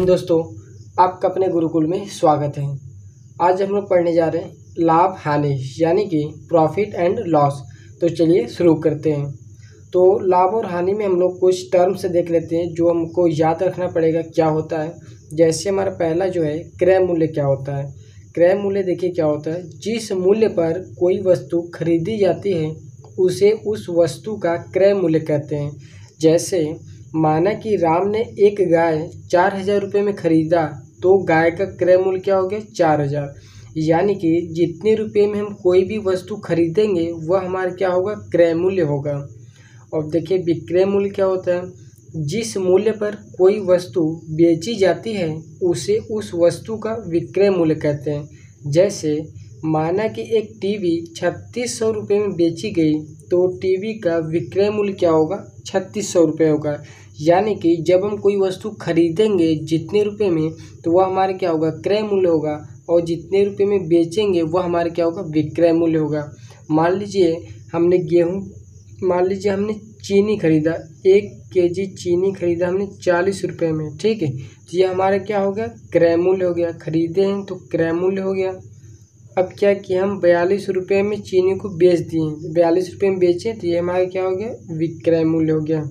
हिंद दोस्तों, आपका अपने गुरुकुल में स्वागत है। आज हम लोग पढ़ने जा रहे हैं लाभ हानि यानी कि प्रॉफिट एंड लॉस। तो चलिए शुरू करते हैं। तो लाभ और हानि में हम लोग कुछ टर्म्स देख लेते हैं जो हमको याद रखना पड़ेगा क्या होता है। जैसे हमारा पहला जो है क्रय मूल्य क्या होता है। क्रय मूल्य देखिए क्या होता है, जिस मूल्य पर कोई वस्तु खरीदी जाती है उसे उस वस्तु का क्रय मूल्य कहते हैं। जैसे माना कि राम ने एक गाय 4,000 रुपये में खरीदा तो गाय का क्रय मूल्य क्या हो गया 4,000। यानी कि जितने रुपये में हम कोई भी वस्तु खरीदेंगे वह हमारा क्या होगा, क्रय मूल्य होगा। और देखिए विक्रय मूल्य क्या होता है, जिस मूल्य पर कोई वस्तु बेची जाती है उसे उस वस्तु का विक्रय मूल्य कहते हैं। जैसे माना कि एक टीवी 3,600 रुपये में बेची गई तो टीवी का विक्रय मूल्य क्या होगा, 3,600 रुपये होगा। यानी कि जब हम कोई वस्तु खरीदेंगे जितने रुपए में तो वह हमारे क्या होगा, क्रय मूल्य होगा, और जितने रुपए में बेचेंगे वह हमारे क्या होगा, विक्रय मूल्य होगा। मान लीजिए हमने हमने चीनी खरीदा, 1 केजी चीनी खरीदा हमने 40 रुपये में, ठीक है। तो ये हमारा क्या हो गया, क्रय मूल्य हो गया। खरीदे हैं तो क्रय मूल्य हो गया। अब क्या किया, हम 42 रुपये में चीनी को बेच दिए, 42 रुपये में बेचे तो ये हमारा क्या हो गया, विक्रय मूल्य हो गया,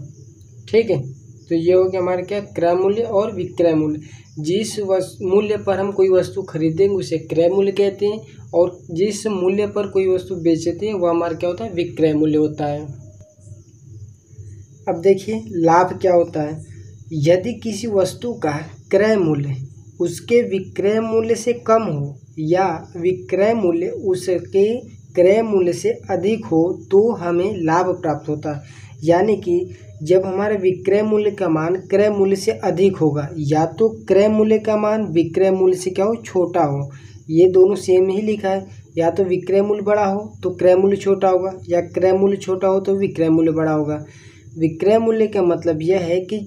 ठीक है। तो ये हो गया हमारा क्या, क्रय मूल्य और विक्रय मूल्य। जिस मूल्य पर हम कोई वस्तु खरीदेंगे उसे क्रय मूल्य कहते हैं, और जिस मूल्य पर कोई वस्तु बेचते हैं वह हमारा क्या होता है, विक्रय मूल्य होता है। अब देखिए लाभ क्या होता है, यदि किसी वस्तु का क्रय मूल्य उसके विक्रय मूल्य से कम हो या विक्रय मूल्य उसके क्रय मूल्य से अधिक हो तो हमें लाभ प्राप्त होता है। यानी कि जब हमारे विक्रय मूल्य का मान क्रय मूल्य से अधिक होगा, या तो क्रय मूल्य का मान विक्रय मूल्य से क्या हो, छोटा हो, ये दोनों सेम ही लिखा है। या तो विक्रय मूल्य बड़ा हो तो क्रय मूल्य छोटा होगा, या क्रय मूल्य छोटा हो तो विक्रय मूल्य बड़ा होगा। विक्रय मूल्य का मतलब यह है कि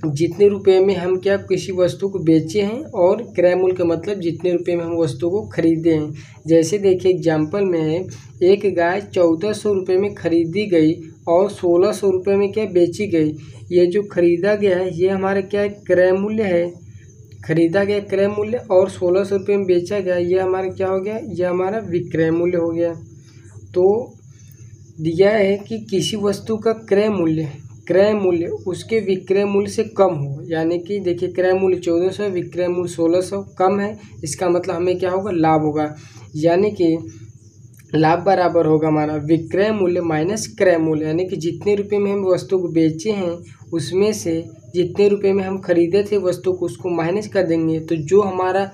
जितने रुपए में हम क्या किसी वस्तु को बेचे हैं, और क्रय मूल्य का मतलब जितने रुपए में हम वस्तु को खरीदे हैं। जैसे देखिए एग्जाम्पल में है, एक गाय 1,400 रुपये में खरीदी गई और 1,600 रुपये में क्या बेची गई। ये जो खरीदा गया है ये हमारा क्या है, क्रय मूल्य है। खरीदा गया क्रय मूल्य और 1,600 रुपये में बेचा गया, ये हमारा क्या हो गया, ये हमारा विक्रय मूल्य हो गया। तो दिया है कि किसी वस्तु का क्रय मूल्य उसके विक्रय मूल्य से कम हो। यानी कि देखिए क्रय मूल्य 1,400 विक्रय मूल्य 1,600 कम है, इसका मतलब हमें क्या होगा, लाभ होगा। यानी कि लाभ बराबर होगा हमारा विक्रय मूल्य माइनस क्रय मूल्य। यानी कि जितने रुपए में हम वस्तु को बेचे हैं उसमें से जितने रुपए में हम खरीदे थे वस्तु को उसको माइनस कर देंगे, तो जो हमारा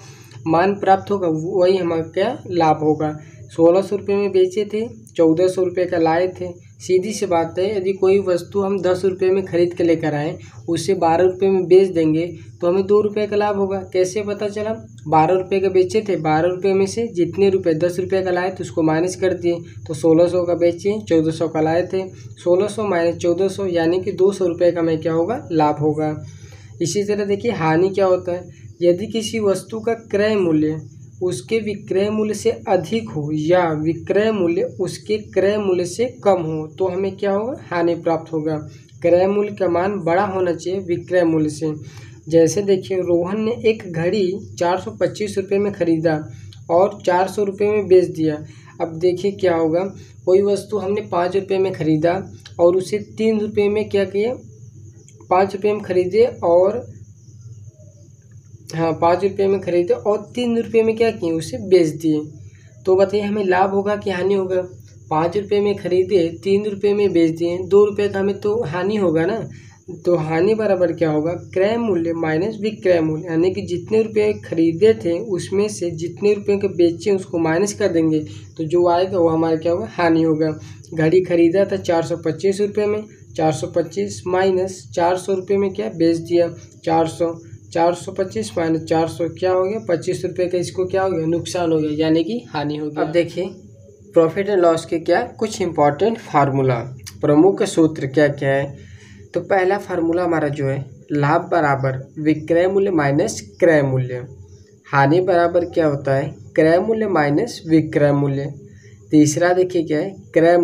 मान प्राप्त होगा वही हमारा क्या लाभ होगा। 1,600 रुपये में बेचे थे, 1,400 रुपये का लाए थे। सीधी सी बात है, यदि कोई वस्तु हम 10 रुपये में खरीद के लेकर आए उसे 12 रुपये में बेच देंगे तो हमें 2 रुपये का लाभ होगा। कैसे पता चला, 12 रुपये का बेचे थे, 12 रुपये में से जितने रुपये 10 रुपये का लाए तो उसको माइनस कर दिए, तो 1,600 का बेचे, 1,400 का लाए थे, 1,600 माइनस 1,400 यानी कि 200 रुपये का हमें क्या होगा, लाभ होगा। इसी तरह देखिए हानि क्या होता है, यदि किसी वस्तु का क्रय मूल्य उसके विक्रय मूल्य से अधिक हो या विक्रय मूल्य उसके क्रय मूल्य से कम हो तो हमें क्या होगा, हानि प्राप्त होगा। क्रय मूल्य का मान बड़ा होना चाहिए विक्रय मूल्य से। जैसे देखिए रोहन ने एक घड़ी 425 रुपये में खरीदा और 400 रुपये में बेच दिया। अब देखिए क्या होगा, कोई वस्तु हमने 5 रुपये में खरीदा और उसे 3 रुपये में क्या किया, 5 रुपये में खरीदे और 5 रुपये में खरीदे और 3 रुपये में क्या किए, उसे बेच दिए। तो बताइए हमें लाभ होगा कि हानि होगा। 5 रुपये में खरीदे, 3 रुपये में बेच दिए, 2 रुपये का हमें तो हानि होगा ना। तो हानि बराबर क्या होगा, क्रय मूल्य माइनस विक्रय मूल्य। यानी कि जितने रुपये खरीदे थे उसमें से जितने रुपये के बेचे उसको माइनस कर देंगे तो जो आएगा वो हमारा क्या होगा, हानि होगा। घड़ी खरीदा था 425 रुपये में, 425 माइनस 400 रुपये में क्या बेच दिया, 425 माइनस 400 क्या हो गया, 25 रुपये का इसको क्या हो गया, नुकसान हो गया, यानी कि हानि हो गया। अब देखिए प्रॉफिट एंड लॉस के क्या कुछ इंपॉर्टेंट फार्मूला, प्रमुख सूत्र क्या क्या है। तो पहला फार्मूला हमारा जो है, लाभ बराबर विक्रय मूल्य माइनस क्रय मूल्य। हानि बराबर क्या होता है, क्रय मूल्य माइनस विक्रय मूल्य। तीसरा देखिए क्या है, क्रय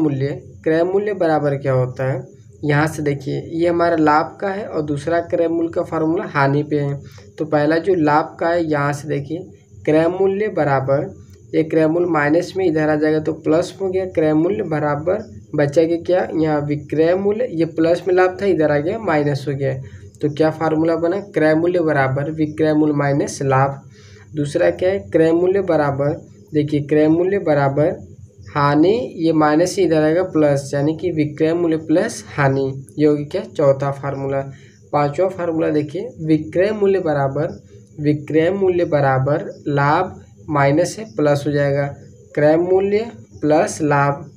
मूल्य बराबर क्या होता है, यहाँ से देखिए ये हमारा लाभ का है और दूसरा क्रय मूल्य का फार्मूला हानि पे है। तो पहला जो लाभ का है यहाँ से देखिए क्रय मूल्य बराबर, ये क्रय मूल्य माइनस में इधर आ जाएगा तो प्लस हो गया, क्रय मूल्य बराबर बचेगा क्या, यहाँ विक्रय मूल्य, ये प्लस में लाभ था इधर आ गया माइनस हो गया। तो क्या फार्मूला बना, क्रय मूल्य बराबर विक्रय मूल्य माइनस लाभ। दूसरा क्या है, क्रय मूल्य बराबर, देखिए क्रय मूल्य बराबर हानि, ये माइनस से इधर आएगा प्लस, यानी कि विक्रय मूल्य प्लस हानि, ये होगी क्या चौथा फार्मूला। पांचवा फार्मूला देखिए विक्रय मूल्य बराबर लाभ माइनस है प्लस हो जाएगा, क्रय मूल्य प्लस लाभ।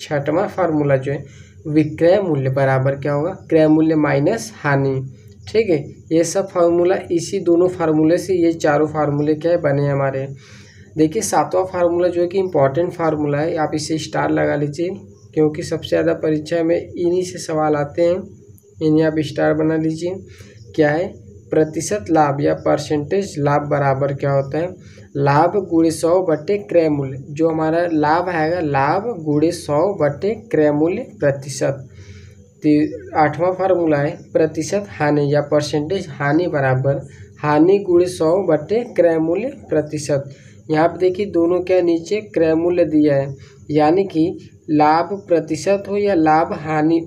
छठवां फार्मूला जो है विक्रय मूल्य बराबर क्या होगा, क्रय मूल्य माइनस हानि। ठीक है, ये सब फार्मूला, इसी दोनों फार्मूले से ये चारों फार्मूले क्या है बने हमारे। देखिए सातवां फार्मूला जो है कि इम्पॉर्टेंट फार्मूला है, आप इसे स्टार लगा लीजिए क्योंकि सबसे ज़्यादा परीक्षा में इन्हीं से सवाल आते हैं, इन्हें आप स्टार बना लीजिए। क्या है, प्रतिशत लाभ या परसेंटेज लाभ बराबर क्या होता है, लाभ गुणे 100 बटे क्रय मूल्य। जो हमारा लाभ आएगा लाभ गुणे 100 बटे क्रय मूल्य प्रतिशत। आठवां फार्मूला है प्रतिशत हानि या परसेंटेज हानि बराबर हानि गुणे 100 बटे क्रय मूल्य प्रतिशत। यहाँ पे देखिए दोनों क्या नीचे क्रय मूल्य दिया है, यानी कि लाभ प्रतिशत हो या लाभ हानि,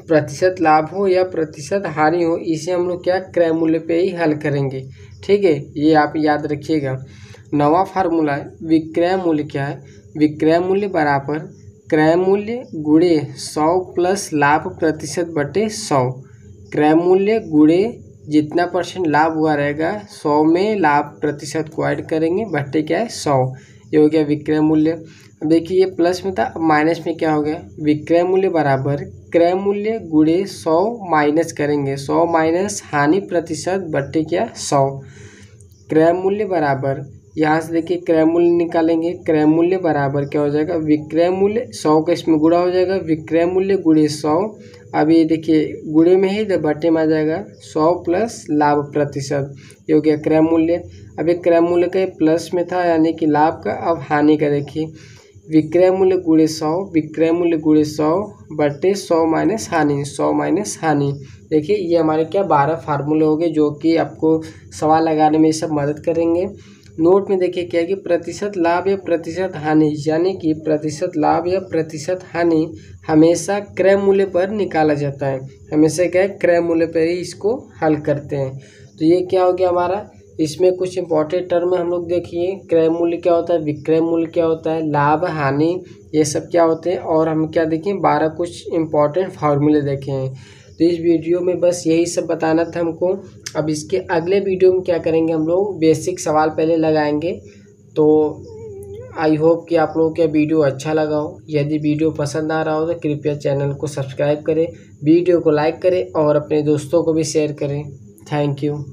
प्रतिशत लाभ हो या प्रतिशत हानि हो, इसे हम लोग क्या क्रय मूल्य पे ही हल करेंगे। ठीक है, ये आप याद रखिएगा। नवा फार्मूला है विक्रय मूल्य, क्या है, विक्रय मूल्य बराबर क्रय मूल्य गुणे 100 प्लस लाभ प्रतिशत बटे 100। क्रय मूल्य गुणे जितना परसेंट लाभ हुआ रहेगा 100 में लाभ प्रतिशत को ऐड करेंगे बटे क्या है 100, ये हो गया विक्रय मूल्य। अब देखिए ये प्लस में था, अब माइनस में क्या हो गया, विक्रय मूल्य बराबर क्रय मूल्य गुणे 100 माइनस करेंगे 100 माइनस हानि प्रतिशत बटे क्या 100। क्रय मूल्य बराबर, यहाँ से देखिए क्रय मूल्य निकालेंगे, क्रय मूल्य बराबर क्या हो जाएगा, विक्रय मूल्य 100 का इसमें गुणा हो जाएगा, विक्रय मूल्य गुणे 100। अब ये देखिए गुणे में ही बटे में आ जाएगा 100 प्लस लाभ प्रतिशत, ये हो गया क्रय मूल्य। अब ये क्रय मूल्य का प्लस में था यानी कि लाभ का, अब हानि का देखिए विक्रय मूल्य गुणे 100, विक्रय मूल्य गुणे 100 बटे 100 माइनस हानि, 100 माइनस हानि। देखिए ये हमारे क्या 12 फार्मूले हो गए जो कि आपको सवाल लगाने में सब मदद करेंगे। नोट में देखिए क्या है कि प्रतिशत लाभ या प्रतिशत हानि, यानी कि प्रतिशत लाभ या प्रतिशत हानि हमेशा क्रय मूल्य पर निकाला जाता है, हमेशा क्या है क्रय मूल्य पर ही इसको हल करते हैं। तो ये क्या हो गया हमारा, इसमें कुछ इंपॉर्टेंट टर्म हम लोग देखिए, क्रय मूल्य क्या होता है, विक्रय मूल्य क्या होता है, लाभ हानि, ये सब क्या होते हैं, और हम क्या देखें 12 कुछ इंपॉर्टेंट फार्मूले देखे हैं। तो इस वीडियो में बस यही सब बताना था हमको। अब इसके अगले वीडियो में क्या करेंगे, हम लोग बेसिक सवाल पहले लगाएंगे। तो आई होप कि आप लोगों का वीडियो अच्छा लगा हो। यदि वीडियो पसंद आ रहा हो तो कृपया चैनल को सब्सक्राइब करें, वीडियो को लाइक करें और अपने दोस्तों को भी शेयर करें। Thank you.